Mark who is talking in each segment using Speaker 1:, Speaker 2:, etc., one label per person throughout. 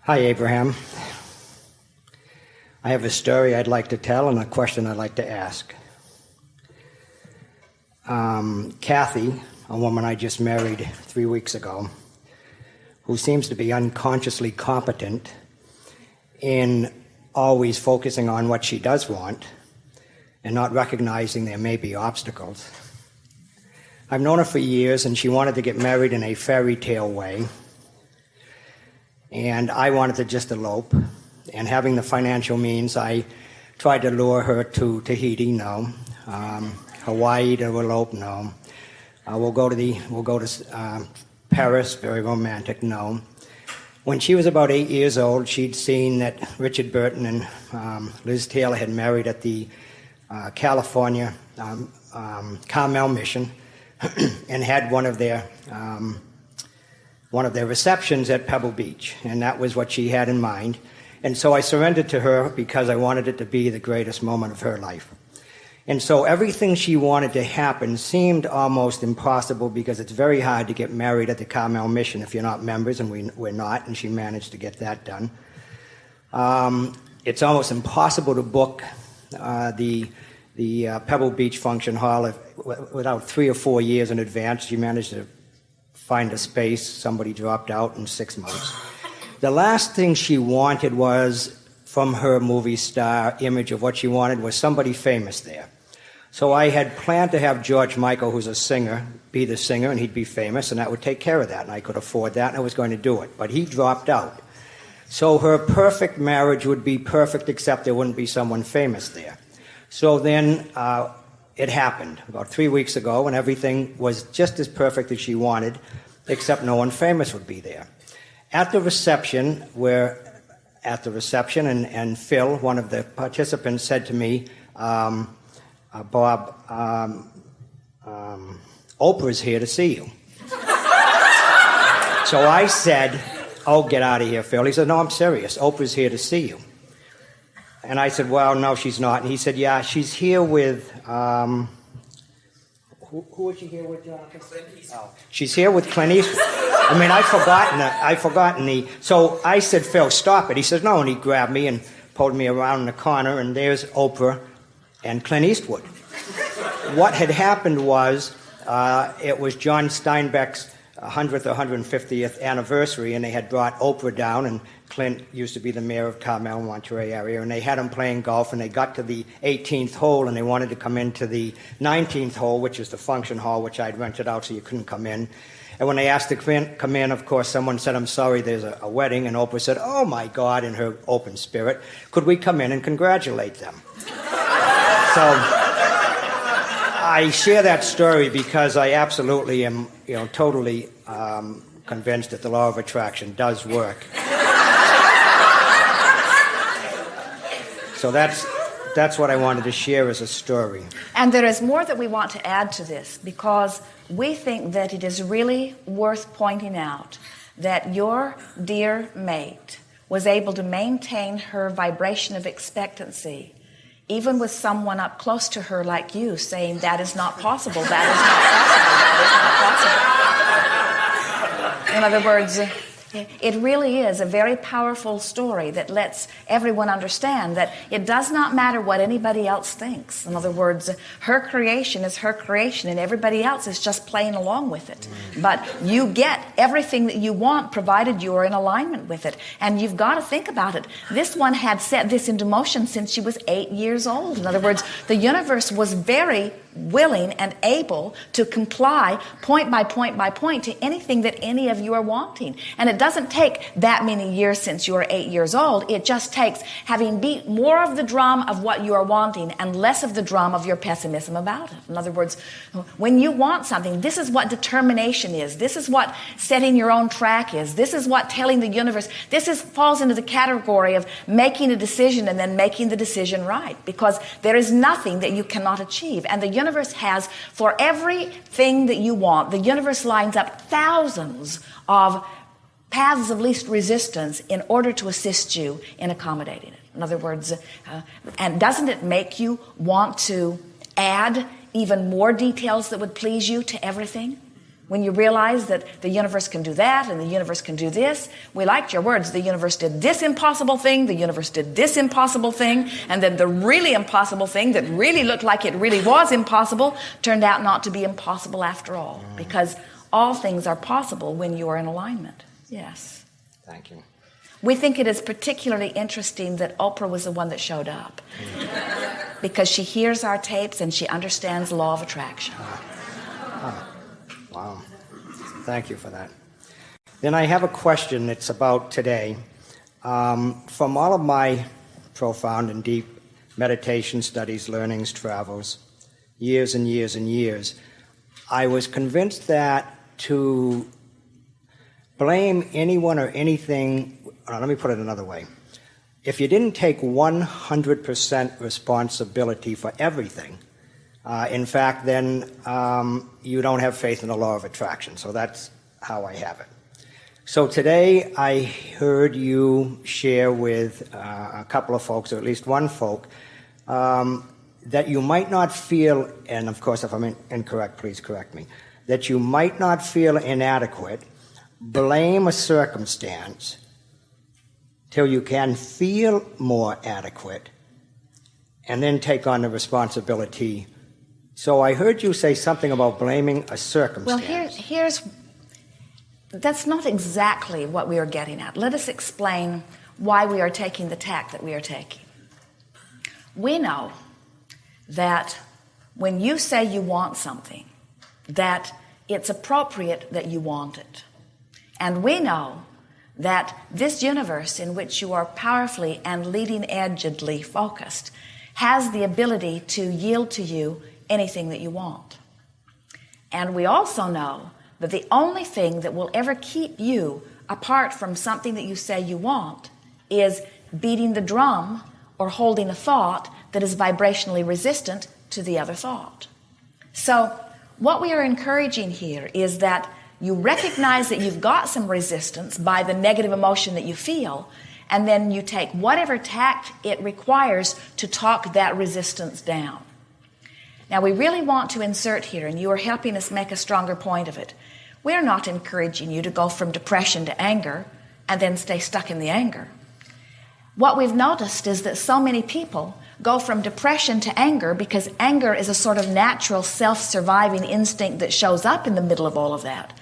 Speaker 1: Hi, Abraham. I have a story I'd like to tell and a question I'd like to ask. Kathy, a woman I just married 3 weeks ago, who seems to be unconsciously competent in always focusing on what she does want and not recognizing there may be obstacles. I've known her for years, and she wanted to get married in a fairy tale way. And I wanted to just elope. And having the financial means, I tried to lure her to Tahiti, no. Hawaii to elope, no. We'll go to Paris, very romantic, no. When she was about 8 years old, she'd seen that Richard Burton and Liz Taylor had married at the California Carmel Mission and had one of their receptions at Pebble Beach, and that was what she had in mind. And so I surrendered to her because I wanted it to be the greatest moment of her life. And so everything she wanted to happen seemed almost impossible, because it's very hard to get married at the Carmel Mission if you're not members, and we're not, and she managed to get that done. It's almost impossible to book the Pebble Beach function hall without 3 or 4 years in advance. She managed to find a space. Somebody dropped out in 6 months. The last thing she wanted was, from her movie star image of what she wanted, was somebody famous there. So I had planned to have George Michael, who's a singer, be the singer, and he'd be famous, and that would take care of that, and I could afford that, and I was going to do it. But he dropped out. So her perfect marriage would be perfect, except there wouldn't be someone famous there. So then it happened about 3 weeks ago, and everything was just as perfect as she wanted, except no one famous would be there. At the reception, and Phil, one of the participants, said to me, Bob, Oprah's here to see you. So I said, oh, get out of here, Phil. He said, no, I'm serious. Oprah's here to see you. And I said, well, no, she's not. And he said, yeah, she's here with, who is she here with, Jonathan? Clint Eastwood. Oh, she's here with Clint Eastwood. I mean, I'd forgotten the, so I said, Phil, stop it. He says, no, and he grabbed me and pulled me around in the corner, and there's Oprah and Clint Eastwood. What had happened was, it was John Steinbeck's 100th or 150th anniversary, and they had brought Oprah down, and Clint used to be the mayor of Carmel, Monterey area, and they had him playing golf, and they got to the 18th hole, and they wanted to come into the 19th hole, which is the function hall, which I'd rented out so you couldn't come in. And when they asked to come in, of course, someone said, I'm sorry, there's a wedding, and Oprah said, oh my God, in her open spirit, could we come in and congratulate them? So I share that story because I absolutely am, totally convinced that the law of attraction does work. So that's what I wanted to share as a story.
Speaker 2: And there is more that we want to add to this, because we think that it is really worth pointing out that your dear mate was able to maintain her vibration of expectancy even with someone up close to her like you saying, that is not possible, that is not possible, that is not possible. In other words, it really is a very powerful story that lets everyone understand that it does not matter what anybody else thinks. In other words, her creation is her creation, and everybody else is just playing along with it. But you get everything that you want provided you are in alignment with it. And you've got to think about it. This one had set this into motion since she was 8 years old. In other words, the universe was very willing and able to comply point by point by point to anything that any of you are wanting. And it doesn't take that many years since you are 8 years old. It just takes having beat more of the drum of what you are wanting and less of the drum of your pessimism about it. In other words, when you want something, this is what determination is. This is what setting your own track is. This is what telling the universe. Falls into the category of making a decision and then making the decision right, because there is nothing that you cannot achieve. And the universe has, for everything that you want, the universe lines up thousands of paths of least resistance in order to assist you in accommodating it. In other words, and doesn't it make you want to add even more details that would please you to everything? When you realize that the universe can do that and the universe can do this. We liked your words. The universe did this impossible thing. The universe did this impossible thing. And then the really impossible thing that really looked like it really was impossible turned out not to be impossible after all. Because all things are possible when you are in alignment. Yes.
Speaker 1: Thank you.
Speaker 2: We think it is particularly interesting that Oprah was the one that showed up. Because she hears our tapes and she understands the law of attraction.
Speaker 1: Wow. Thank you for that. Then I have a question that's about today. From all of my profound and deep meditation studies, learnings, travels, years and years and years, I was convinced that to blame anyone or anything, let me put it another way. If you didn't take 100% responsibility for everything, in fact, then you don't have faith in the law of attraction. So that's how I have it. So today I heard you share with a couple of folks, or at least one folk, that you might not feel, and of course if I'm incorrect, please correct me, that you might not feel inadequate, blame a circumstance till you can feel more adequate, and then take on the responsibility. So I heard you say something about blaming a circumstance.
Speaker 2: Well, that's not exactly what we are getting at. Let us explain why we are taking the tack that we are taking. We know that when you say you want something, that it's appropriate that you want it. And we know that this universe in which you are powerfully and leading-edgedly focused has the ability to yield to you anything that you want. And we also know that the only thing that will ever keep you apart from something that you say you want is beating the drum or holding a thought that is vibrationally resistant to the other thought. So what we are encouraging here is that you recognize that you've got some resistance by the negative emotion that you feel, and then you take whatever tact it requires to talk that resistance down. Now, we really want to insert here, and you are helping us make a stronger point of it. We're not encouraging you to go from depression to anger and then stay stuck in the anger. What we've noticed is that so many people go from depression to anger because anger is a sort of natural self-surviving instinct that shows up in the middle of all of that.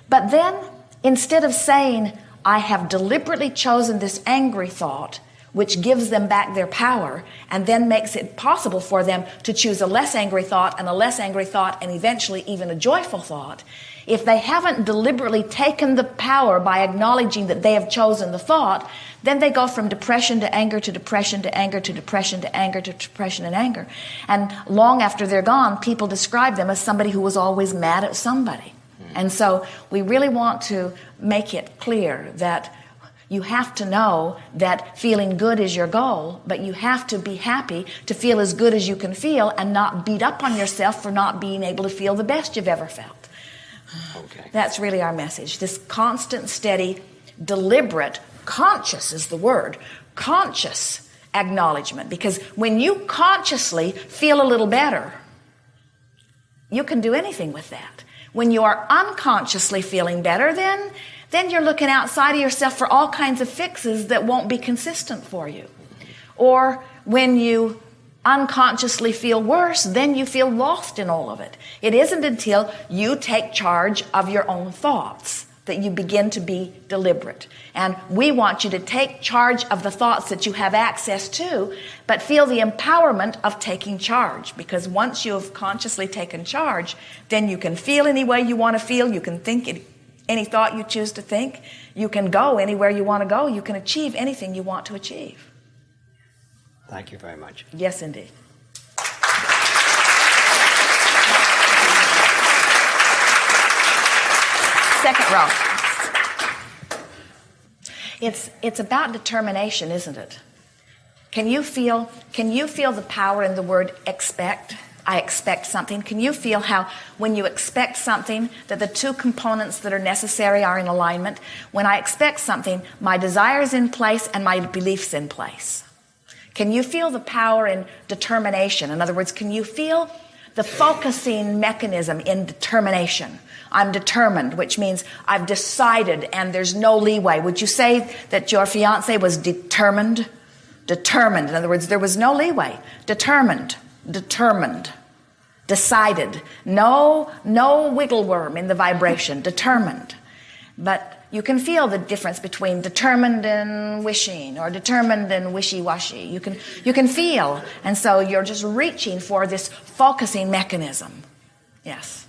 Speaker 2: But then, instead of saying, I have deliberately chosen this angry thought, which gives them back their power and then makes it possible for them to choose a less angry thought and a less angry thought and eventually even a joyful thought. If they haven't deliberately taken the power by acknowledging that they have chosen the thought, then they go from depression to anger to depression to anger to depression to anger to depression and anger. And long after they're gone, people describe them as somebody who was always mad at somebody. And so we really want to make it clear that you have to know that feeling good is your goal, but you have to be happy to feel as good as you can feel and not beat up on yourself for not being able to feel the best you've ever felt.
Speaker 1: Okay.
Speaker 2: That's really our message. This constant, steady, deliberate, conscious is the word, conscious acknowledgement. Because when you consciously feel a little better, you can do anything with that. When you are unconsciously feeling better, then you're looking outside of yourself for all kinds of fixes that won't be consistent for you. Or when you unconsciously feel worse, then you feel lost in all of it. It isn't until you take charge of your own thoughts that you begin to be deliberate. And we want you to take charge of the thoughts that you have access to, but feel the empowerment of taking charge. Because once you have consciously taken charge, then you can feel any way you want to feel, you can think any thought you choose to think, you can go anywhere you want to go, you can achieve anything you want to achieve.
Speaker 1: Thank you very much.
Speaker 2: Yes, indeed. Second row. It's about determination, isn't it? Can you feel the power in the word expect? I expect something. Can you feel how when you expect something that the two components that are necessary are in alignment? When I expect something, my desire's in place and my belief's in place. Can you feel the power in determination? In other words, can you feel The focusing mechanism in determination. I'm determined, which means I've decided and there's no leeway. Would you say that your fiance was determined? Determined. In other words, there was no leeway. Determined. Decided. No wiggle worm in the vibration. Determined. But you can feel the difference between determined and wishing, or determined and wishy-washy. You can feel. And so you're just reaching for this focusing mechanism. Yes.